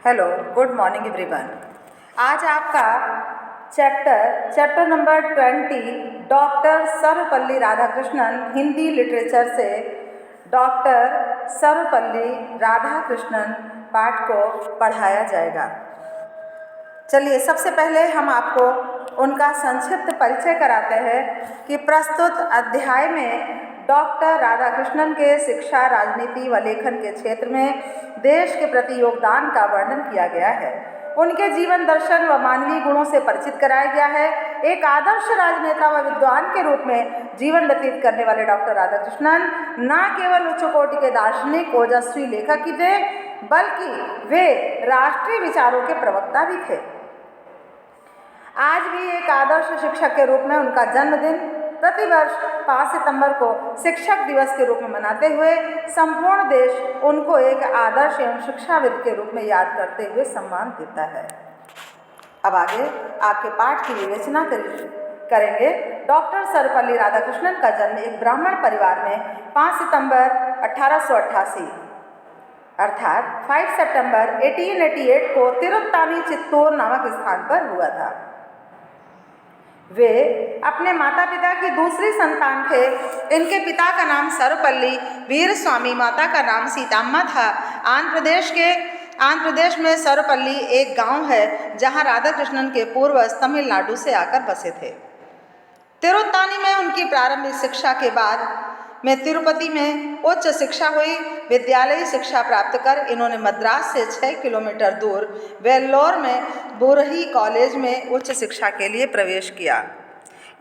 Hello, good morning everyone. आज आपका chapter number 20 doctor Sarvepalli Radhakrishnan Hindi literature से डॉक्टर सर्वपल्ली राधाकृष्णन पाठ को पढ़ाया जाएगा। चलिए, सबसे पहले हम आपको उनका संक्षिप्त परिचय कराते हैं कि प्रस्तुत अध्याय में डॉक्टर राधाकृष्णन के शिक्षा, राजनीति व लेखन के क्षेत्र में देश के प्रति योगदान का वर्णन किया गया है। उनके जीवन दर्शन व मानवीय गुणों से परिचित कराया गया है। एक आदर्श राजनेता व विद्वान के रूप में जीवन व्यतीत करने वाले डॉक्टर राधाकृष्णन न केवल उच्च कोटि के दार्शनिक, ओजस्वी लेखक ही थे, बल्कि वे राष्ट्रीय विचारों के प्रवक्ता भी थे। आज भी एक आदर्श शिक्षक के रूप में उनका जन्मदिन प्रतिवर्ष 5 सितंबर को शिक्षक दिवस के रूप में मनाते हुए संपूर्ण देश उनको एक आदर्श एवं शिक्षाविद के रूप में याद करते हुए सम्मान देता है। अब आगे आपके पाठ की विवेचना करेंगे। डॉक्टर सर्वपल्ली राधाकृष्णन का जन्म एक ब्राह्मण परिवार में 5 सितंबर 1888 अर्थात 5 सितंबर 1888 को तिरुत्तानी चित्तूर नामक स्थान पर हुआ था। वे अपने माता पिता की दूसरी संतान थे। इनके पिता का नाम सर्वपल्ली वीर स्वामी, माता का नाम सीताम्मा था। आंध्र प्रदेश में सर्वपल्ली एक गांव है जहां राधाकृष्णन के पूर्वज तमिलनाडु से आकर बसे थे। तिरुत्तानी में उनकी प्रारंभिक शिक्षा के बाद में तिरुपति में उच्च शिक्षा हुई। विद्यालयी शिक्षा प्राप्त कर इन्होंने मद्रास से 6 किलोमीटर दूर वेल्लोर में बूरही कॉलेज में उच्च शिक्षा के लिए प्रवेश किया।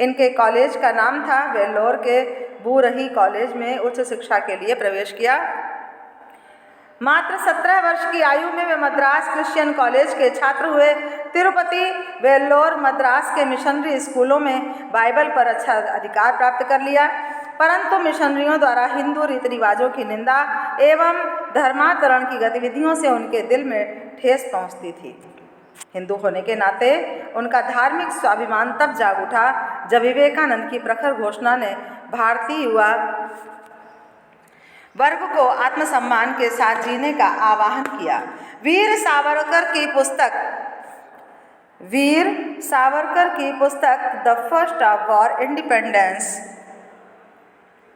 इनके कॉलेज का नाम था वेल्लोर के बूरही कॉलेज में उच्च शिक्षा के लिए प्रवेश किया। मात्र 17 वर्ष की आयु में वे मद्रास क्रिश्चियन कॉलेज के छात्र हुए। तिरुपति, वेल्लोर, मद्रास के मिशनरी स्कूलों में बाइबल पर अच्छा अधिकार प्राप्त कर लिया, परंतु मिशनरियों द्वारा हिंदू रीति रिवाजों की निंदा एवं धर्मांतरण की गतिविधियों से उनके दिल में ठेस पहुंचती थी। हिंदू होने के नाते उनका धार्मिक स्वाभिमान तब जाग उठा जब विवेकानंद की प्रखर घोषणा ने भारतीय युवा वर्ग को आत्मसम्मान के साथ जीने का आह्वान किया। वीर सावरकर की पुस्तक the first of war independence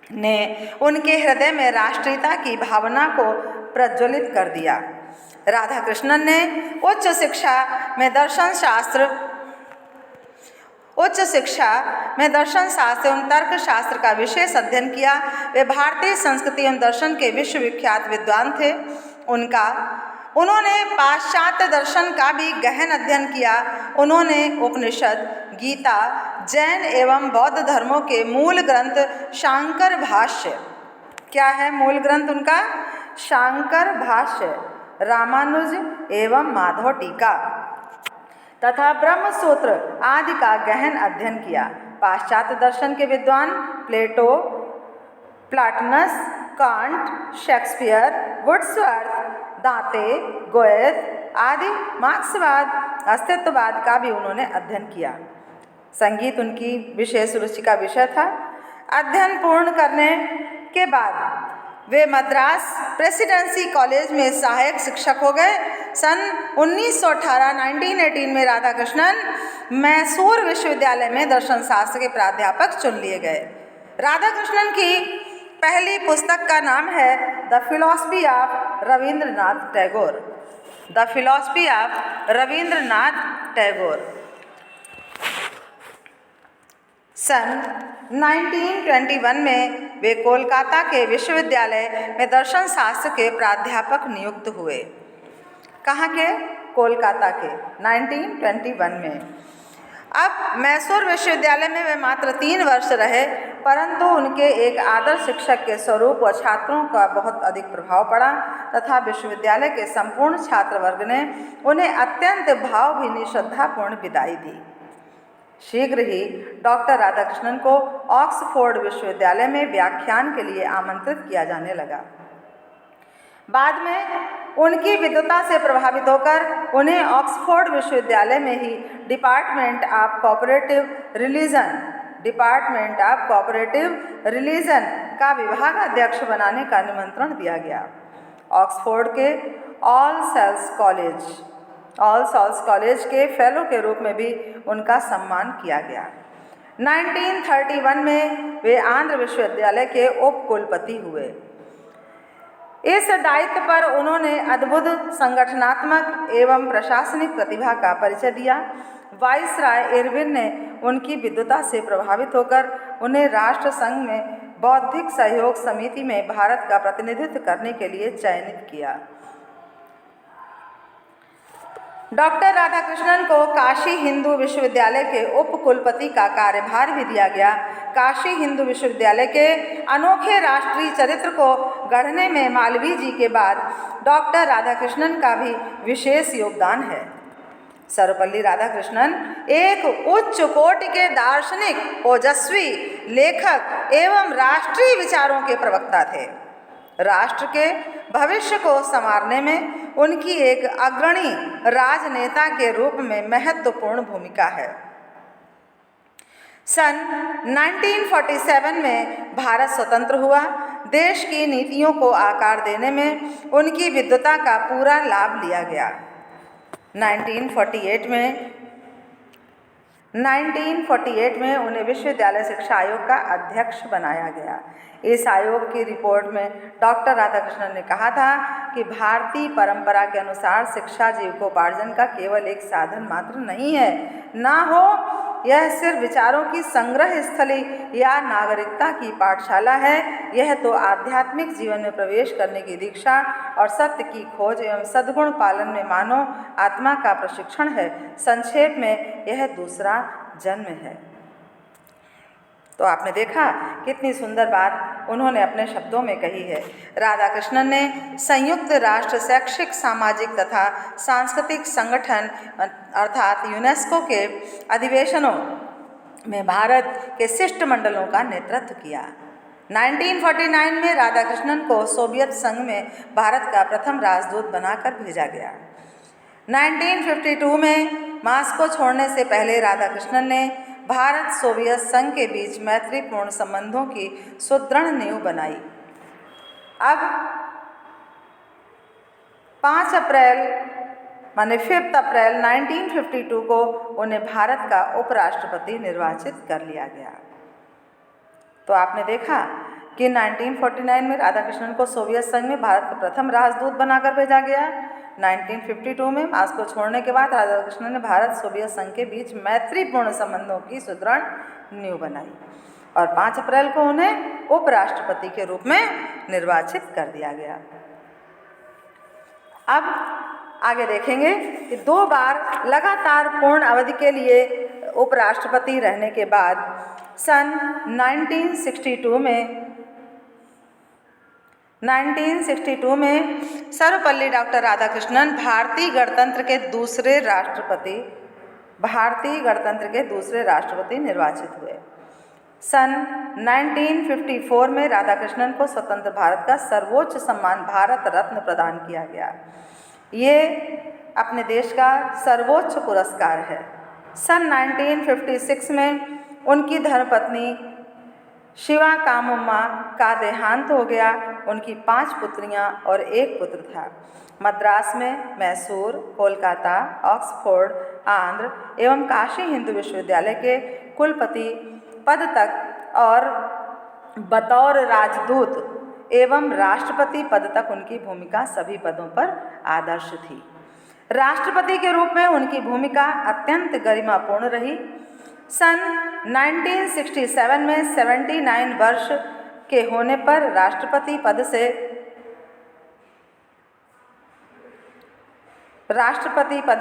ने उनके हृदय में राष्ट्रीयता की भावना को प्रज्वलित कर दिया। राधाकृष्णन ने उच्च शिक्षा में दर्शन शास्त्र एवं तर्कशास्त्र का विशेष अध्ययन किया। वे भारतीय संस्कृति एवं दर्शन के विश्वविख्यात विद्वान थे। उन्होंने पाश्चात्य दर्शन का भी गहन अध्ययन किया। उन्होंने उपनिषद, गीता, जैन एवं बौद्ध धर्मों के मूल ग्रंथ शांकर भाष्य, क्या है मूल ग्रंथ उनका? शांकर भाष्य, रामानुज एवं माधव टीका तथा ब्रह्म सूत्र आदि का गहन अध्ययन किया। पाश्चात्य दर्शन के विद्वान प्लेटो, प्लाटनस, कांट, शेक्सपियर, वुड्सवर्थ, दांते, गोएथ आदि मार्क्सवाद, अस्तित्ववाद का भी उन्होंने अध्ययन किया। संगीत उनकी विशेष रुचि का विषय था। अध्ययन पूर्ण करने के बाद वे मद्रास प्रेसिडेंसी कॉलेज में सहायक शिक्षक हो गए। सन 1918 में राधाकृष्णन मैसूर विश्वविद्यालय में दर्शन शास्त्र के प्राध्यापक चुन लिए गए। राधाकृष्णन की पहली पुस्तक का नाम है the philosophy of Rabindranath Tagore. सन 1921 में वे कोलकाता के विश्वविद्यालय में दर्शन शास्त्र के प्राध्यापक नियुक्त हुए। कहाँ के? कोलकाता के 1921 में। अब मैसूर विश्वविद्यालय में वे मात्र 3 वर्ष रहे, परंतु उनके एक आदर्श शिक्षक के स्वरूप व छात्रों का बहुत अधिक प्रभाव पड़ा तथा विश्वविद्यालय के संपूर्ण छात्र वर्ग ने उन्हें अत्यंत भावभीनी श्रद्धापूर्ण विदाई दी। शीघ्र ही डॉक्टर राधाकृष्णन को ऑक्सफोर्ड विश्वविद्यालय में व्याख्यान के लिए आमंत्रित किया जाने लगा। बाद में उनकी विद्वता से प्रभावित होकर उन्हें ऑक्सफोर्ड विश्वविद्यालय में ही डिपार्टमेंट ऑफ कोऑपरेटिव रिलीजन का विभागाध्यक्ष बनाने का निमंत्रण दिया गया। ऑक्सफोर्ड के ऑल सॉल्स कॉलेज के फेलो के रूप में भी उनका सम्मान किया गया। 1931 में वे आंध्र विश्वविद्यालय के उप कुलपति हुए। इस दायित्व पर उन्होंने अद्भुत संगठनात्मक एवं प्रशासनिक प्रतिभा का परिचय दिया। वाइसराय इरविन ने उनकी विद्वता से प्रभावित होकर उन्हें राष्ट्र संघ में बौद्धिक सहयोग समिति में भारत का प्रतिनिधित्व करने के लिए चयनित किया। डॉक्टर राधाकृष्णन को काशी हिंदू विश्वविद्यालय के उप कुलपति का कार्यभार भी दिया गया। काशी हिंदू विश्वविद्यालय के अनोखे राष्ट्रीय चरित्र को गढ़ने में मालवीय जी के बाद डॉक्टर राधाकृष्णन का भी विशेष योगदान है। सर्वपल्ली राधाकृष्णन एक उच्च कोटि के दार्शनिक, ओजस्वी लेखक एवं राष्ट्रीय विचारों के प्रवक्ता थे। राष्ट्र के भविष्य को संवारने में उनकी एक अग्रणी राजनेता के रूप में महत्वपूर्ण भूमिका है। सन 1947 में भारत स्वतंत्र हुआ। देश की नीतियों को आकार देने में उनकी विद्वता का पूरा लाभ लिया गया। 1948 में उन्हें विश्वविद्यालय शिक्षा आयोग का अध्यक्ष बनाया गया। इस आयोग की रिपोर्ट में डॉक्टर राधाकृष्णन ने कहा था कि भारतीय परंपरा के अनुसार शिक्षा जीविकोपार्जन का केवल एक साधन मात्र नहीं है, ना हो यह सिर्फ विचारों की संग्रह स्थली या नागरिकता की पाठशाला है। यह तो आध्यात्मिक जीवन में प्रवेश करने की दीक्षा और सत्य की खोज एवं सद्गुण पालन में मानव आत्मा का प्रशिक्षण है। संक्षेप में यह दूसरा जन्म है। तो आपने देखा कितनी सुंदर बात उन्होंने अपने शब्दों में कही है। राधाकृष्णन ने संयुक्त राष्ट्र शैक्षिक, सामाजिक तथा सांस्कृतिक संगठन अर्थात यूनेस्को के अधिवेशनों में भारत के शिष्टमंडलों का नेतृत्व किया। 1949 में राधाकृष्णन को सोवियत संघ में भारत का प्रथम राजदूत बनाकर भेजा गया। 1952 में मास्को छोड़ने से पहले राधाकृष्णन ने भारत सोवियत संघ के बीच मैत्रीपूर्ण संबंधों की सुदृढ़ नींव बनाई। अब 5 अप्रैल 1952 को उन्हें भारत का उपराष्ट्रपति निर्वाचित कर लिया गया। तो आपने देखा कि 1949 में राधाकृष्णन को सोवियत संघ में भारत का प्रथम राजदूत बनाकर भेजा गया। 1952 में मास्को छोड़ने के बाद राधाकृष्णन ने भारत सोवियत संघ के बीच मैत्रीपूर्ण संबंधों की सुदृढ़ नींव बनाई और 5 अप्रैल को उन्हें उपराष्ट्रपति के रूप में निर्वाचित कर दिया गया। अब आगे देखेंगे कि 2 बार लगातार पूर्ण अवधि के लिए उपराष्ट्रपति रहने के बाद सन 1962 में सर्वपल्ली डॉक्टर राधाकृष्णन भारतीय गणतंत्र के दूसरे राष्ट्रपति निर्वाचित हुए। सन 1954 में राधाकृष्णन को स्वतंत्र भारत का सर्वोच्च सम्मान भारत रत्न प्रदान किया गया। ये अपने देश का सर्वोच्च पुरस्कार है। सन 1956 में उनकी धर्मपत्नी शिवा कामम्मा का देहांत हो गया। उनकी 5 पुत्रियां और 1 पुत्र था। मद्रास में मैसूर, कोलकाता, ऑक्सफोर्ड, आंध्र एवं काशी हिंदू विश्वविद्यालय के कुलपति पद तक और बतौर राजदूत एवं राष्ट्रपति पद तक उनकी भूमिका सभी पदों पर आदर्श थी। राष्ट्रपति के रूप में उनकी भूमिका अत्यंत गरिमापूर्ण रही। सन 1967 में 79 वर्ष के होने पर राष्ट्रपति पद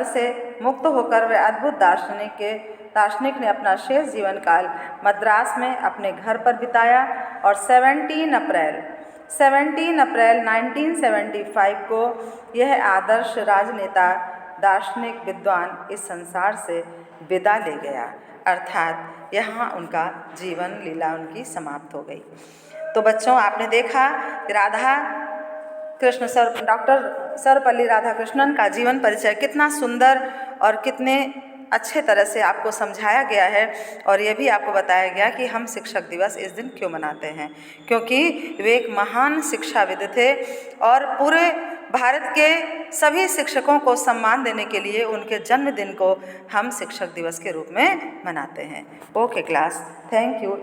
से मुक्त होकर वे अद्भुत दार्शनिक ने अपना शेष जीवन काल मद्रास में अपने घर पर बिताया और 17 अप्रैल 1975 को यह आदर्श राजनेता, दार्शनिक, विद्वान इस संसार से विदा ले गया, अर्थात यहाँ उनका जीवन लीला उनकी समाप्त हो गई। तो बच्चों, आपने देखा डॉक्टर सर्वपल्ली राधाकृष्णन का जीवन परिचय कितना सुंदर और कितने अच्छे तरह से आपको समझाया गया है। और यह भी आपको बताया गया कि हम शिक्षक दिवस इस दिन क्यों मनाते हैं, क्योंकि वे एक महान शिक्षाविद थे और पूरे भारत के सभी शिक्षकों को सम्मान देने के लिए उनके जन्मदिन को हम शिक्षक दिवस के रूप में मनाते हैं। Okay class, thank you.